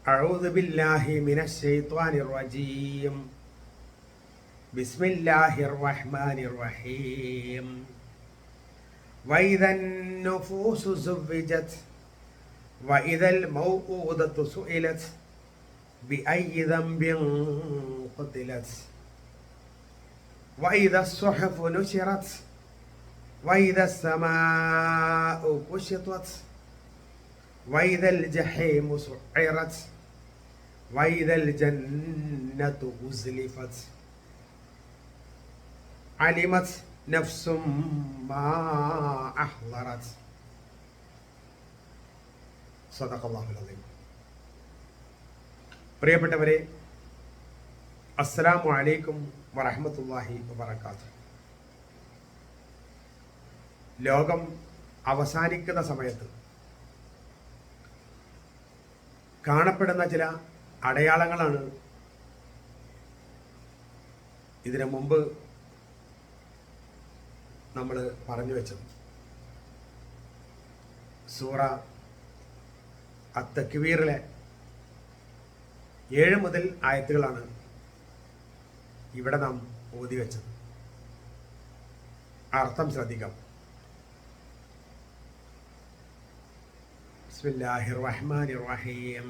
أعوذ بالله من الشيطان الرجيم. بسم الله الرحمن الرحيم. وإذا النفوس زوجت وإذا الموءودة سئلت بأي ذنب قتلت وإذا الصحف نشرت وإذا السماء كشطت وإذا الجحيم سعرت وإذا الجنة أزلفت علمت نفس ما أحضرت. صدق الله العظيم. പ്രിയപ്പെട്ടവരെ, അസ്സലാമു അലൈക്കും വറഹ്മത്തുള്ളാഹി വബറകാതുഹു. ലോകം അവസാനിക്കുന്ന സമയത്ത് കാണപ്പെടുന്ന ചില അടയാളങ്ങളാണ് ഇതിനു മുമ്പ് നമ്മൾ പറഞ്ഞു വെച്ചത്. സൂറ അത്തക്വീറിലെ 7 മുതൽ ആയത്തുകളാണ് ഇവിടെ നാം ഓതി വെച്ചത്. അർത്ഥം ശ്രദ്ധിക്കാം. ബിസ്മില്ലാഹിർ റഹ്മാനിർ റഹീം.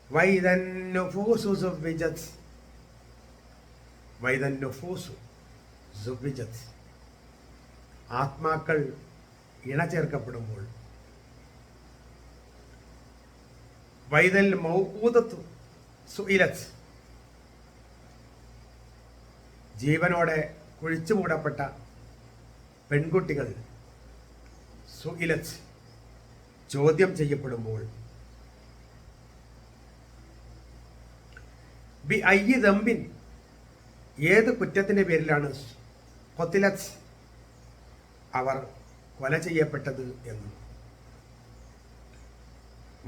വൈദൻ നുഫൂസു സുവ്വിജത്. വൈദൻ നുഫൂസു സുവ്വിജത്. ആത്മാക്കൾ ഇണചേർക്കപ്പെടുമ്പോൾ. വൈദൽ മൗഊദത്തു സുഇലത്. ജീവനോടെ കുഴിച്ചു മൂടപ്പെട്ട പെൺകുട്ടികൾ സുഇലത് ചോദ്യം ചെയ്യപ്പെടുമ്പോൾ. ബി അയ്യി ദംബിൻ. ഏത് കുറ്റത്തിന്റെ പേരിലാണ് ഖുതിലത് അവർ കൊല ചെയ്യപ്പെട്ടത് എന്ന്.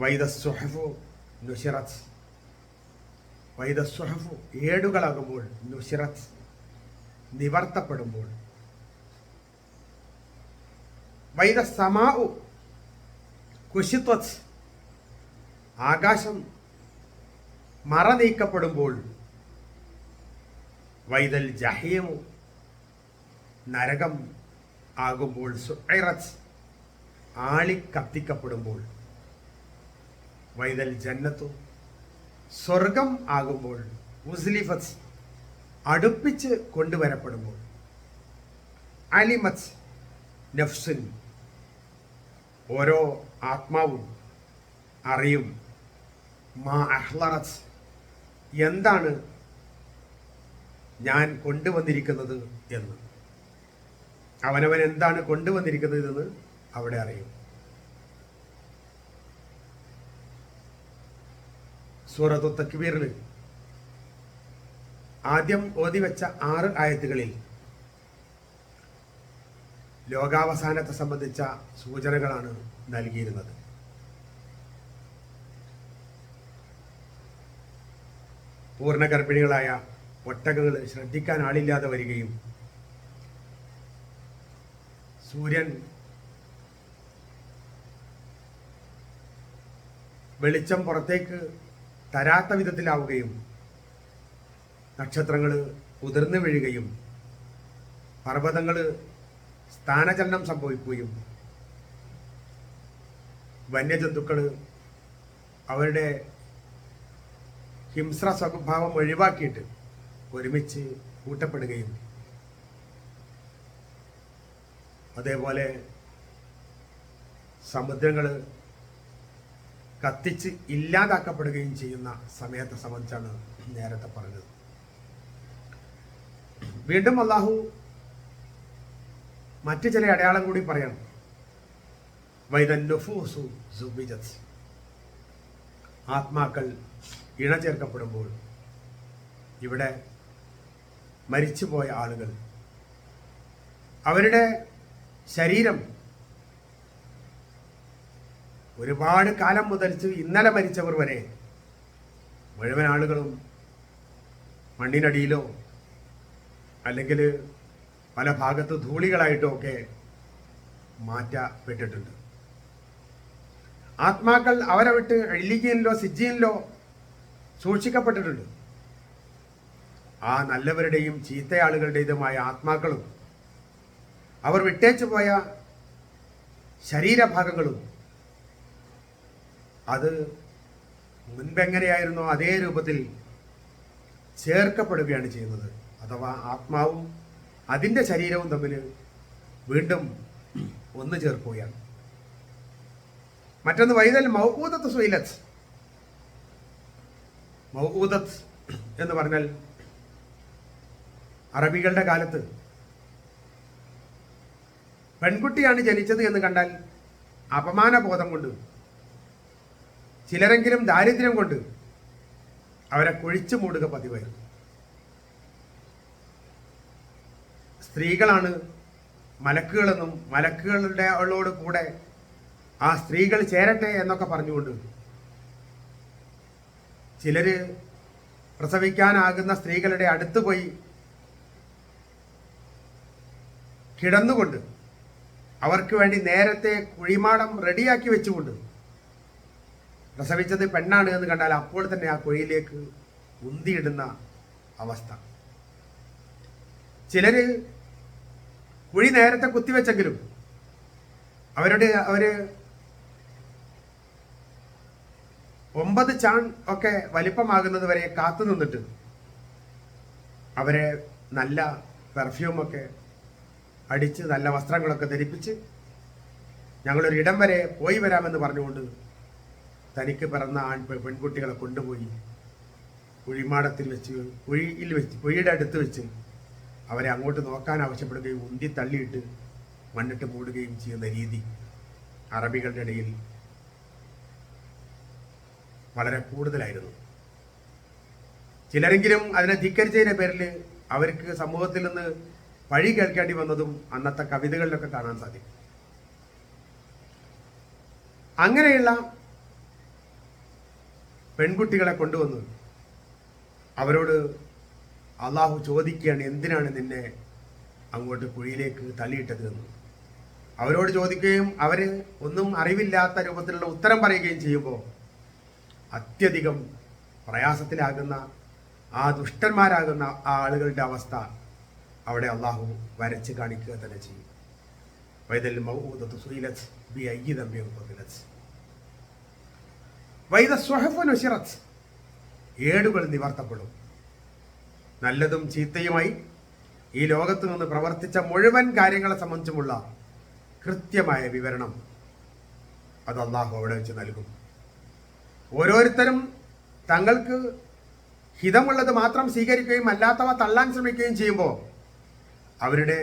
വൈദ സുഹഫു നുശിറത്. വൈദ സുഹഫു ഏടുകളാകുമ്പോൾ, നുശിറത് നിവർത്തപ്പെടുമ്പോൾ. വൈദ സമാഉ കുശിത്വത്. ആകാശം മറ നീക്കപ്പെടുമ്പോൾ. വൈദൽ ജഹീമു നരകം ആകുമ്പോൾ. സുഇറത് ആളി കത്തിക്കപ്പെടുമ്പോൾ. വൈദൽ ജന്നത്തു സ്വർഗം ആകുമ്പോൾ. ഉസ്ലിഫത് അടുപ്പിച്ച് കൊണ്ടുവരപ്പെടുമ്പോൾ. അലിമത് നഫ്സുൻ ഓരോ ആത്മാവും അറിയും. മാ അഹ്ലറത് എന്താണ് ഞാൻ കൊണ്ടുവന്നിരിക്കുന്നത് എന്ന്. അവനവൻ എന്താണ് കൊണ്ടുവന്നിരിക്കുന്നത് എന്ന് അവിടെ അറിയും. സൂറത്തു തക്വീറിൽ ആദ്യം ഓതി വെച്ച 6 ആയത്തുകളിൽ ലോകാവസാനത്തെ സംബന്ധിച്ച സൂചനകളാണ് നൽകിയിരുന്നത്. പൂർണ്ണഗർഭിണികളായ ഒട്ടകങ്ങൾ ശ്രദ്ധിക്കാൻ ആളില്ലാതെ വരികയും സൂര്യൻ വെളിച്ചം പുറത്തേക്ക് തരാത്ത വിധത്തിലാവുകയും നക്ഷത്രങ്ങൾ ഉതിർന്നു വീഴുകയും പർവ്വതങ്ങൾ സ്ഥാനചലനം സംഭവിക്കുകയും വന്യജന്തുക്കൾ അവരുടെ ഹിംസ്ര സ്വഭാവം ഒഴിവാക്കിയിട്ട് ഒരുമിച്ച് കൂട്ടപ്പെടുകയും അതേപോലെ സമുദ്രങ്ങൾ കത്തിച്ച് ഇല്ലാതാക്കപ്പെടുകയും ചെയ്യുന്ന സമയത്തെ സംബന്ധിച്ചാണ് നേരത്തെ പറഞ്ഞത്. വീണ്ടും അല്ലാഹു മറ്റു ചില അടയാളം കൂടി പറയണം. വൈദൻ നുഫൂസു സുവ്വിജത്. ആത്മാക്കൾ ഇണചേർക്കപ്പെടുമ്പോൾ. ഇവിടെ മരിച്ചുപോയ ആളുകൾ അവരുടെ ശരീരം ഒരുപാട് കാലം മുതൽച്ച് ഇന്നലെ മരിച്ചവർ വരെ മുഴുവൻ ആളുകളും മണ്ണിനടിയിലോ അല്ലെങ്കിൽ പല ഭാഗത്ത് ധൂളികളായിട്ടോ ഒക്കെ മാറ്റപ്പെട്ടിട്ടുണ്ട്. ആത്മാക്കൾ അവരെ വിട്ട് ഇല്ലിയനിലോ സിജ്ജീനിലോ സൂക്ഷിക്കപ്പെട്ടിട്ടുണ്ട്. ആ നല്ലവരുടെയും ചീത്തയാളുകളുടേതുമായ ആത്മാക്കളും അവർ വിട്ടേച്ചു പോയ ശരീരഭാഗങ്ങളും അത് മുൻപെങ്ങനെയായിരുന്നോ അതേ രൂപത്തിൽ ചേർക്കപ്പെടുകയാണ് ചെയ്യുന്നത്. അഥവാ ആത്മാവും അതിൻ്റെ ശരീരവും തമ്മിൽ വീണ്ടും ഒന്ന് ചേർക്കുകയാണ്. മറ്റൊന്ന് വൈദൽ മൗഊദത്ത് സുയിലത്ത്. മൗഊദത്ത് എന്ന് പറഞ്ഞാൽ അറബികളുടെ കാലത്ത് പെൺകുട്ടിയാണ് ജനിച്ചത് എന്ന് കണ്ടാൽ അപമാനബോധം കൊണ്ട്, ചിലരെങ്കിലും ദാരിദ്ര്യം കൊണ്ട് അവരെ കുഴിച്ചു മൂടുക പതിവായിരുന്നു. സ്ത്രീകളാണ് മലക്കുകളെന്നും മലക്കുകളുടെ അവളോട് കൂടെ ആ സ്ത്രീകൾ ചേരട്ടെ എന്നൊക്കെ പറഞ്ഞുകൊണ്ട് ചിലര് പ്രസവിക്കാനാകുന്ന സ്ത്രീകളുടെ അടുത്ത് പോയി കിടന്നുകൊണ്ട് അവർക്ക് വേണ്ടി നേരത്തെ കുഴിമാടം റെഡിയാക്കി വെച്ചുകൊണ്ട് പ്രസവിച്ചത് പെണ്ണാണ് എന്ന് കണ്ടാൽ അപ്പോൾ തന്നെ ആ കുഴിയിലേക്ക് ഉന്തിയിടുന്ന അവസ്ഥ. ചിലര് കുഴി നേരത്തെ കുത്തിവെച്ചെങ്കിലും അവര് 9 ചാൺ ഒക്കെ വലിപ്പമാകുന്നത് വരെ കാത്തു നിന്നിട്ട് അവരെ നല്ല പെർഫ്യൂമൊക്കെ അടിച്ച് നല്ല വസ്ത്രങ്ങളൊക്കെ ധരിപ്പിച്ച് ഞങ്ങളൊരു ഇടം വരെ പോയി വരാമെന്ന് പറഞ്ഞുകൊണ്ട് തനിക്ക് പിറന്ന പെൺകുട്ടികളെ കൊണ്ടുപോയി കുഴിമാടത്തിൽ വെച്ച് കുഴിയുടെ അടുത്ത് വെച്ച് അവരെ അങ്ങോട്ട് നോക്കാൻ ആവശ്യപ്പെടുകയും ഉന്തി തള്ളിയിട്ട് മണ്ണിട്ട് മൂടുകയും ചെയ്യുന്ന രീതി അറബികളുടെ ഇടയിൽ വളരെ കൂടുതലായിരുന്നു. ചിലരെങ്കിലും അതിനെ ധിക്കരിച്ചതിന്റെ പേരിൽ അവർക്ക് സമൂഹത്തിൽ നിന്ന് പഴി കേൾക്കേണ്ടി വന്നതും അന്നത്തെ കവിതകളിലൊക്കെ കാണാൻ സാധിക്കും. അങ്ങനെയുള്ള പെൺകുട്ടികളെ കൊണ്ടുവന്ന് അവരോട് അള്ളാഹു ചോദിക്കുകയാണ്, എന്തിനാണ് നിന്നെ അങ്ങോട്ട് കുഴിയിലേക്ക് തള്ളിയിട്ടത് എന്ന്. അവരോട് ചോദിക്കുകയും അവർ ഒന്നും അറിവില്ലാത്ത രൂപത്തിലുള്ള ഉത്തരം പറയുകയും ചെയ്യുമ്പോൾ അത്യധികം പ്രയാസത്തിലാകുന്ന ആ ദുഷ്ടന്മാരാകുന്ന ആ ആളുകളുടെ അവസ്ഥ അവിടെ അള്ളാഹു വരച്ച് കാണിക്കുക തന്നെ ചെയ്യും. വൈദൽ മൗഊദത്തു സുയിലത്ത് ബിഅയ്യി ദംബിൻ ഖുതിലത്ത്. വൈദ സ്വഹഫു നുശിറത്ത്. ഏടുകൾ നിവർത്തപ്പെടും. നല്ലതും ചീത്തയുമായി ഈ ലോകത്ത് നിന്ന് പ്രവർത്തിച്ച മുഴുവൻ കാര്യങ്ങളെ സംബന്ധിച്ചുമുള്ള കൃത്യമായ വിവരണം അത് അള്ളാഹു അവിടെ വെച്ച് നൽകും. ഓരോരുത്തരും തങ്ങൾക്ക് ഹിതമുള്ളത് മാത്രം സ്വീകരിക്കുകയും അല്ലാത്തവ തള്ളാൻ ശ്രമിക്കുകയും ചെയ്യുമ്പോൾ അവരുടെ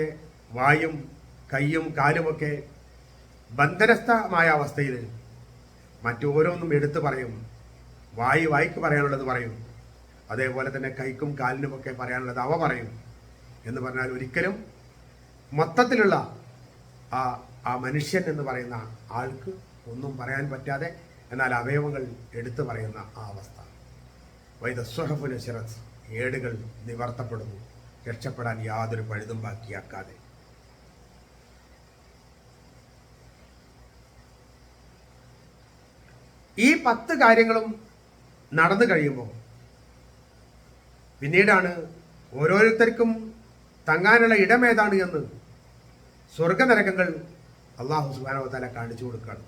വായും കൈയും കാലുമൊക്കെ ബന്ധനസ്ഥമായ അവസ്ഥയിൽ മറ്റോരോന്നും എടുത്തു പറയും. വായിക്ക് പറയാനുള്ളത് പറയും, അതേപോലെ തന്നെ കൈക്കും കാലിനുമൊക്കെ പറയാനുള്ളത് അവ പറയും. എന്ന് പറഞ്ഞാൽ ഒരിക്കലും മൊത്തത്തിലുള്ള ആ മനുഷ്യൻ എന്ന് പറയുന്ന ആൾക്ക് ഒന്നും പറയാൻ പറ്റാതെ എന്നാൽ അവയവങ്ങൾ എടുത്തു പറയുന്ന ആ അവസ്ഥ. വൈദ സ്വഹഫു നുശിറത്ത്. ഏടുകൾ നിവർത്തപ്പെടുന്നു, രക്ഷപ്പെടാൻ യാതൊരു പഴുതും ബാക്കിയാക്കാതെ. ഈ 10 കാര്യങ്ങളും നടന്നു കഴിയുമ്പോൾ പിന്നീടാണ് ഓരോരുത്തർക്കും തങ്ങാനുള്ള ഇടമേതാണ് എന്ന് സ്വർഗനരകങ്ങൾ അല്ലാഹു സുബ്ഹാനഹു വ തആല കാണിച്ചു കൊടുക്കുകയാണ്.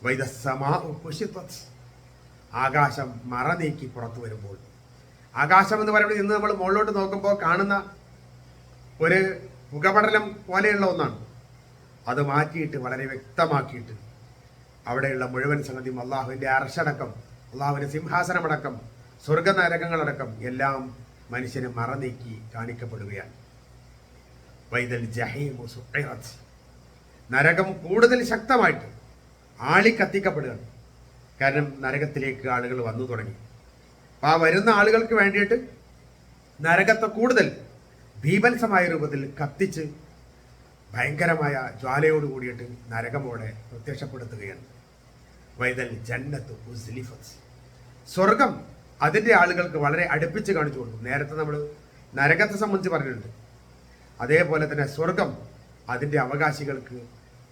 വൈദസ്സമാഉ കുശിതത്. ആകാശം മറ നീക്കി പുറത്തു വരുമ്പോൾ, ആകാശം എന്ന് പറയുന്നത് ഇന്ന് നമ്മൾ മുകളിലോട്ട് നോക്കുമ്പോൾ കാണുന്ന ഒരു പുകപടലം പോലെയുള്ള ഒന്നാണ്. അത് മാറ്റിയിട്ട് വളരെ വ്യക്തമാക്കിയിട്ട് അവിടെയുള്ള മുഴുവൻ സംഗതിയും അള്ളാഹുവിൻ്റെ അർശടക്കം, അള്ളാഹുവിൻ്റെ സിംഹാസനമടക്കം, സ്വർഗനരകങ്ങളടക്കം എല്ലാം മനുഷ്യന് മറ നീക്കി കാണിക്കപ്പെടുകയാണ്. വൈദൽ ജഹീമു സുഇറത്. നരകം കൂടുതൽ ശക്തമായിട്ട് ആളിക്കത്തിക്കപ്പെടുകയാണ്. കാരണം നരകത്തിലേക്ക് ആളുകൾ വന്നു തുടങ്ങി. അപ്പോൾ ആ വരുന്ന ആളുകൾക്ക് വേണ്ടിയിട്ട് നരകത്തെ കൂടുതൽ ഭീഭത്സമായ രൂപത്തിൽ കത്തിച്ച് ഭയങ്കരമായ ജ്വാലയോട് കൂടിയിട്ട് നരകമോടെ പ്രത്യക്ഷപ്പെടുത്തുകയാണ്. വൈദൽ ജന്നത്തു ഉസ്ലിഫത്. സ്വർഗം അതിൻ്റെ ആളുകൾക്ക് വളരെ അടുപ്പിച്ച് കാണിച്ചു കൊടുക്കും. നേരത്തെ നമ്മൾ നരകത്തെ സംബന്ധിച്ച് പറഞ്ഞിട്ടുണ്ട്. അതേപോലെ തന്നെ സ്വർഗം അതിൻ്റെ അവകാശികൾക്ക്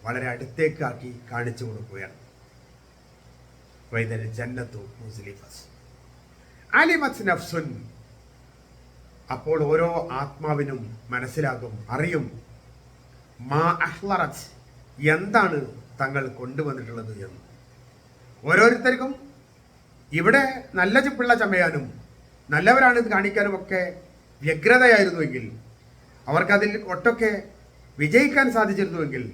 വളരെ അടുത്തേക്കാക്കി കാണിച്ചു കൊടുക്കുകയാണ്. വൈദൽ ജന്നത്തു മുസ്ലിഫസ് അലിമത് നഫ്സുൻ. അപ്പോൾ ഓരോ ആത്മാവിനും മനസ്സിലാകും, അറിയും, മാ അഹ്ലറത്, എന്താണ് തങ്ങൾ കൊണ്ടുവന്നിട്ടുള്ളത് എന്ന്. ഓരോരുത്തർക്കും ഇവിടെ നല്ല പിള്ള ചമയാനും നല്ലവരാണ് ഇത് കാണിക്കാനും ഒക്കെ വ്യഗ്രതയായിരുന്നുവെങ്കിൽ, അവർക്കതിൽ ഒട്ടൊക്കെ വിജയിക്കാൻ സാധിച്ചിരുന്നുവെങ്കിൽ,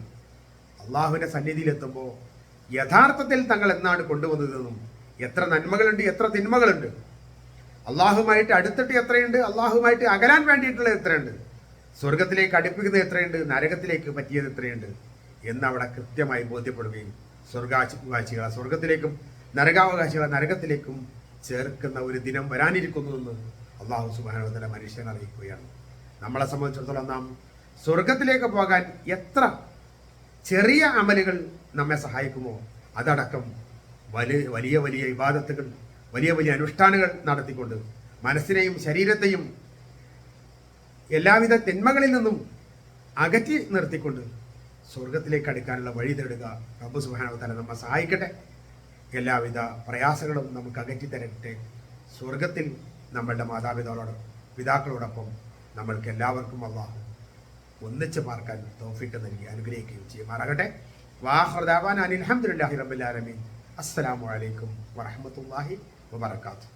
അള്ളാഹുവിൻ്റെ സന്നിധിയിലെത്തുമ്പോൾ യഥാർത്ഥത്തിൽ തങ്ങൾ എന്നാണ് കൊണ്ടുവന്നതെന്നും എത്ര നന്മകളുണ്ട് എത്ര തിന്മകളുണ്ട്, അള്ളാഹുമായിട്ട് അടുത്തിട്ട് എത്രയുണ്ട്, അള്ളാഹുമായിട്ട് അകലാൻ വേണ്ടിയിട്ടുള്ള എത്രയുണ്ട്, സ്വർഗത്തിലേക്ക് അടുപ്പിക്കുന്നത് എത്രയുണ്ട്, നരകത്തിലേക്ക് പറ്റിയത് എത്രയുണ്ട് എന്ന് അവിടെ കൃത്യമായി ബോധ്യപ്പെടുകയും സ്വർഗാവകാശികളെ സ്വർഗത്തിലേക്കും നരകാവകാശികളെ നരകത്തിലേക്കും ചേർക്കുന്ന ഒരു ദിനം വരാനിരിക്കുന്നുവെന്ന് അള്ളാഹു സുബ്ഹാനഹു വ തആല മനുഷ്യനെ അറിയിക്കുകയാണ്. നമ്മളെ സംബന്ധിച്ചിടത്തോളം നാം സ്വർഗത്തിലേക്ക് പോകാൻ എത്ര ചെറിയ അമലുകൾ നമ്മെ സഹായിക്കുമോ അതടക്കം വലിയ വലിയ ഇബാദത്തുകൾ, വലിയ വലിയ അനുഷ്ഠാനങ്ങൾ നടത്തിക്കൊണ്ട് മനസ്സിനെയും ശരീരത്തെയും എല്ലാവിധ തിന്മകളിൽ നിന്നും അകറ്റി നിർത്തിക്കൊണ്ട് സ്വർഗത്തിലേക്ക് അടുക്കാനുള്ള വഴി തേടുക. റബ്ബ് സുബ്ഹാനഹു വ തആല നമ്മെ സഹായിക്കട്ടെ. എല്ലാവിധ പ്രയാസങ്ങളും നമുക്ക് അകറ്റി തരട്ടെ. സ്വർഗത്തിൽ നമ്മളുടെ പിതാക്കളോടൊപ്പം നമ്മൾക്ക് എല്ലാവർക്കും അല്ലാഹു ഒന്നിച്ച് പാർക്കാൻ തൗഫീഖ് നൽകി അനുഗ്രഹിക്കുകയും ചെയ്യുമാറാകട്ടെ. വാഖിറു ദഅവാനാ അൽഹംദുലില്ലാഹി റബ്ബിൽ ആലമീൻ. അസ്സലാമു അലൈക്കും വറഹ്മത്തുള്ളാഹി വബറകാതുഹു.